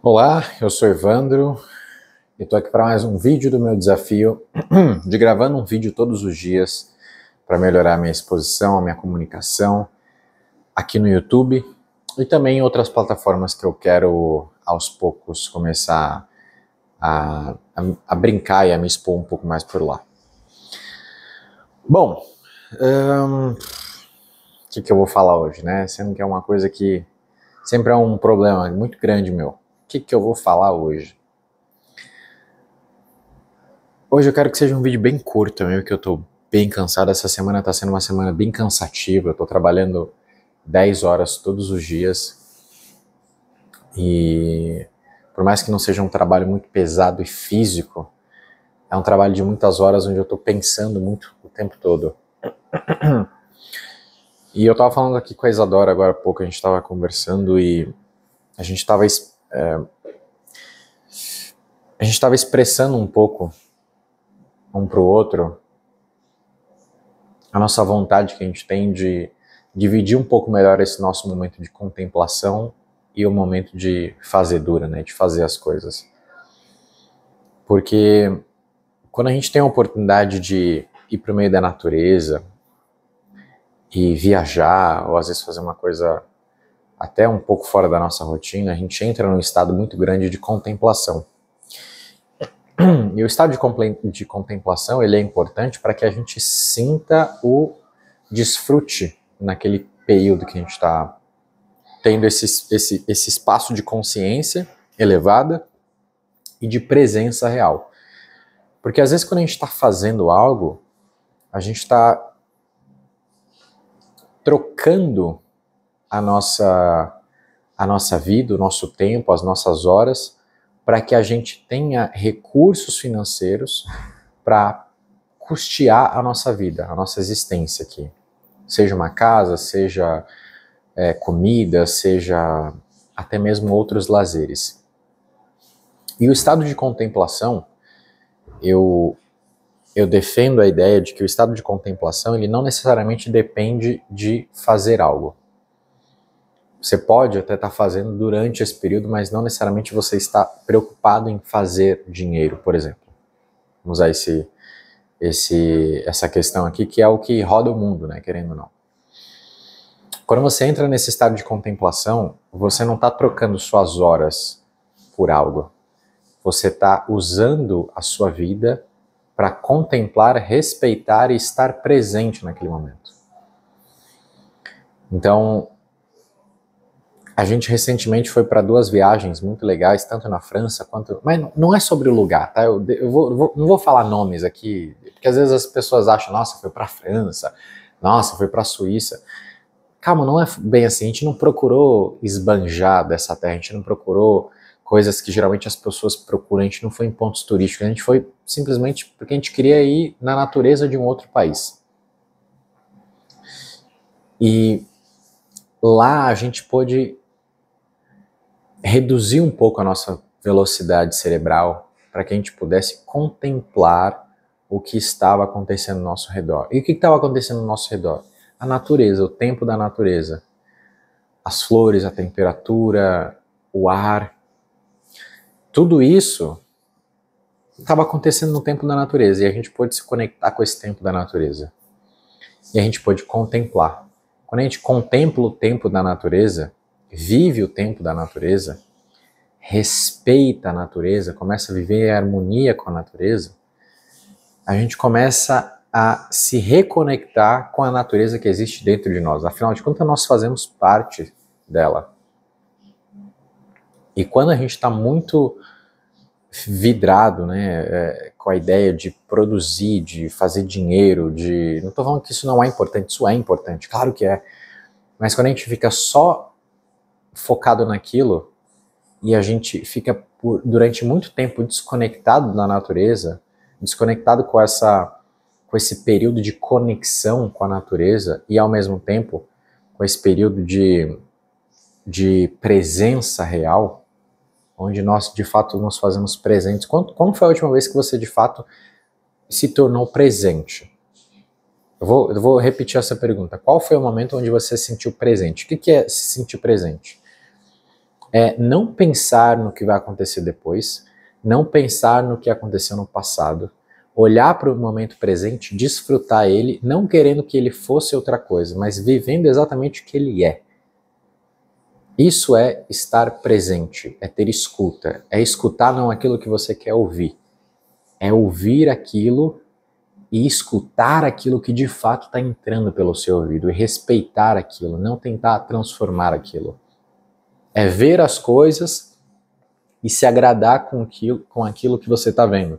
Olá, eu sou Evandro e estou aqui para mais um vídeo do meu desafio de gravando um vídeo todos os dias para melhorar a minha exposição, a minha comunicação aqui no YouTube e também em outras plataformas que eu quero aos poucos começar a brincar e a me expor um pouco mais por lá. Bom, o que eu vou falar hoje, né? Sendo que é uma coisa que sempre é um problema muito grande meu. O que eu vou falar hoje? Hoje eu quero que seja um vídeo bem curto, mesmo que eu tô bem cansado. Essa semana tá sendo uma semana bem cansativa. Eu tô trabalhando 10 horas todos os dias. E por mais que não seja um trabalho muito pesado e físico, é um trabalho de muitas horas onde eu tô pensando muito o tempo todo. E eu tava falando aqui com a Isadora agora há pouco, a gente tava conversando e a gente tava expressando um pouco um pro outro a nossa vontade que a gente tem de dividir um pouco melhor esse nosso momento de contemplação e o momento de fazedura, né, de fazer as coisas. Porque quando a gente tem a oportunidade de ir para o meio da natureza e viajar, ou às vezes fazer uma coisa até um pouco fora da nossa rotina, a gente entra num estado muito grande de contemplação. E o estado de contemplação, ele é importante para que a gente sinta o desfrute naquele período que a gente está tendo esse espaço de consciência elevada e de presença real. Porque às vezes quando a gente está fazendo algo, a gente está trocando a nossa vida, o nosso tempo, as nossas horas, para que a gente tenha recursos financeiros para custear a nossa vida, a nossa existência aqui. Seja uma casa, seja comida, seja até mesmo outros lazeres. E o estado de contemplação, eu defendo a ideia de que o estado de contemplação ele não necessariamente depende de fazer algo. Você pode até estar fazendo durante esse período, mas não necessariamente você está preocupado em fazer dinheiro, por exemplo. Vamos usar essa questão aqui, que é o que roda o mundo, né, querendo ou não. Quando você entra nesse estado de contemplação, você não está trocando suas horas por algo. Você está usando a sua vida para contemplar, respeitar e estar presente naquele momento. Então, a gente recentemente foi para 2 viagens muito legais, tanto na França quanto... Mas não é sobre o lugar, tá? Não vou falar nomes aqui, porque às vezes as pessoas acham, nossa, foi para a França, nossa, foi para a Suíça. Calma, não é bem assim, a gente não procurou esbanjar dessa terra, a gente não procurou coisas que geralmente as pessoas procuram, a gente não foi em pontos turísticos, a gente foi simplesmente porque a gente queria ir na natureza de um outro país. E lá a gente pôde reduzir um pouco a nossa velocidade cerebral para que a gente pudesse contemplar o que estava acontecendo ao nosso redor. E o que estava acontecendo ao nosso redor? A natureza, o tempo da natureza. As flores, a temperatura, o ar. Tudo isso estava acontecendo no tempo da natureza e a gente pôde se conectar com esse tempo da natureza. E a gente pôde contemplar. Quando a gente contempla o tempo da natureza, vive o tempo da natureza, respeita a natureza, começa a viver em harmonia com a natureza, a gente começa a se reconectar com a natureza que existe dentro de nós. Afinal de contas, nós fazemos parte dela. E quando a gente está muito vidrado, né, com a ideia de produzir, de fazer dinheiro, não estou falando que isso não é importante, isso é importante, claro que é, mas quando a gente fica só focado naquilo e a gente fica durante muito tempo desconectado da natureza, desconectado com esse período de conexão com a natureza e ao mesmo tempo com esse período de presença real, onde nós de fato nos fazemos presentes. Quando foi a última vez que você de fato se tornou presente? Eu vou repetir essa pergunta. Qual foi o momento onde você se sentiu presente? O que é se sentir presente? É não pensar no que vai acontecer depois, não pensar no que aconteceu no passado, olhar para o momento presente, desfrutar ele, não querendo que ele fosse outra coisa, mas vivendo exatamente o que ele é. Isso é estar presente, é ter escuta, é escutar não aquilo que você quer ouvir, é ouvir aquilo e escutar aquilo que de fato está entrando pelo seu ouvido e respeitar aquilo, não tentar transformar aquilo. É ver as coisas e se agradar com aquilo que você está vendo.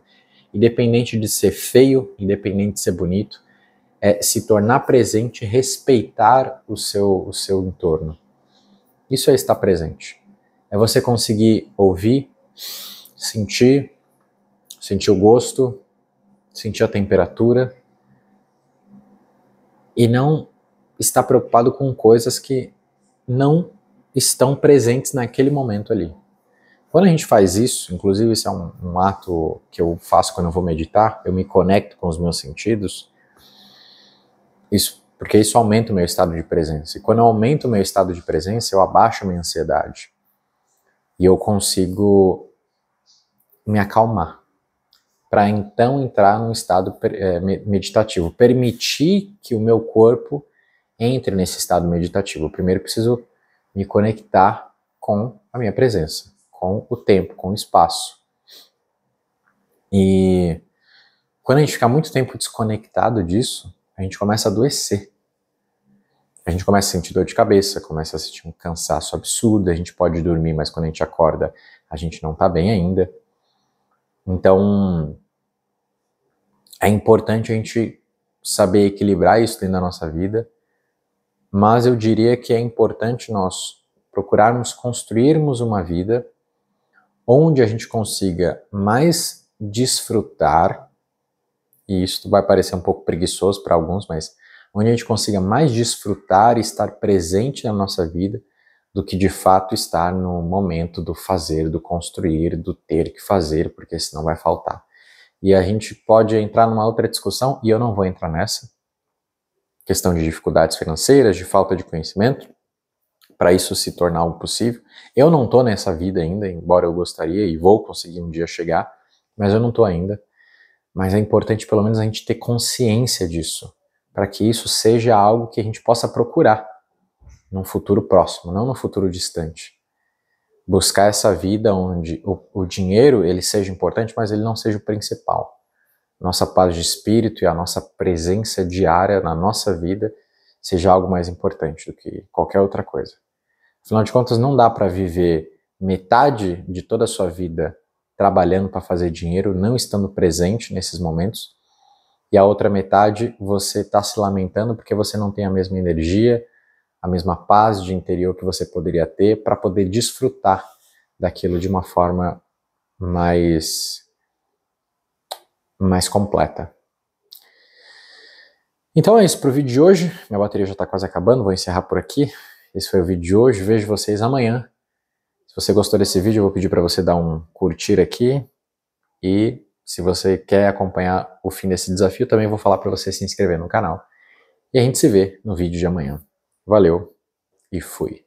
Independente de ser feio, independente de ser bonito, é se tornar presente, respeitar o seu entorno. Isso é estar presente. É você conseguir ouvir, sentir o gosto, sentir a temperatura e não estar preocupado com coisas que não estão presentes naquele momento ali. Quando a gente faz isso, inclusive isso é um ato que eu faço quando eu vou meditar, eu me conecto com os meus sentidos, porque isso aumenta o meu estado de presença. E quando eu aumento o meu estado de presença, eu abaixo a minha ansiedade. E eu consigo me acalmar, para então entrar num estado meditativo, permitir que o meu corpo entre nesse estado meditativo. Primeiro eu preciso me conectar com a minha presença, com o tempo, com o espaço. E quando a gente fica muito tempo desconectado disso, a gente começa a adoecer. A gente começa a sentir dor de cabeça, começa a sentir um cansaço absurdo, a gente pode dormir, mas quando a gente acorda, a gente não está bem ainda. Então, é importante a gente saber equilibrar isso dentro da nossa vida, mas eu diria que é importante nós procurarmos construirmos uma vida onde a gente consiga mais desfrutar, e isso vai parecer um pouco preguiçoso para alguns, mas onde a gente consiga mais desfrutar e estar presente na nossa vida do que de fato estar no momento do fazer, do construir, do ter que fazer, porque senão vai faltar. E a gente pode entrar numa outra discussão, e eu não vou entrar nessa, questão de dificuldades financeiras, de falta de conhecimento, para isso se tornar algo possível. Eu não estou nessa vida ainda, embora eu gostaria e vou conseguir um dia chegar, mas eu não estou ainda. Mas é importante pelo menos a gente ter consciência disso, para que isso seja algo que a gente possa procurar num futuro próximo, não no futuro distante. Buscar essa vida onde o dinheiro ele seja importante, mas ele não seja o principal. Nossa paz de espírito e a nossa presença diária na nossa vida seja algo mais importante do que qualquer outra coisa. Afinal de contas, não dá para viver metade de toda a sua vida trabalhando para fazer dinheiro, não estando presente nesses momentos, e a outra metade você está se lamentando porque você não tem a mesma energia, a mesma paz de interior que você poderia ter para poder desfrutar daquilo de uma forma mais completa. Então é isso para o vídeo de hoje. Minha bateria já está quase acabando, vou encerrar por aqui. Esse foi o vídeo de hoje, vejo vocês amanhã. Se você gostou desse vídeo, eu vou pedir para você dar um curtir aqui. E se você quer acompanhar o fim desse desafio, também vou falar para você se inscrever no canal. E a gente se vê no vídeo de amanhã. Valeu e fui!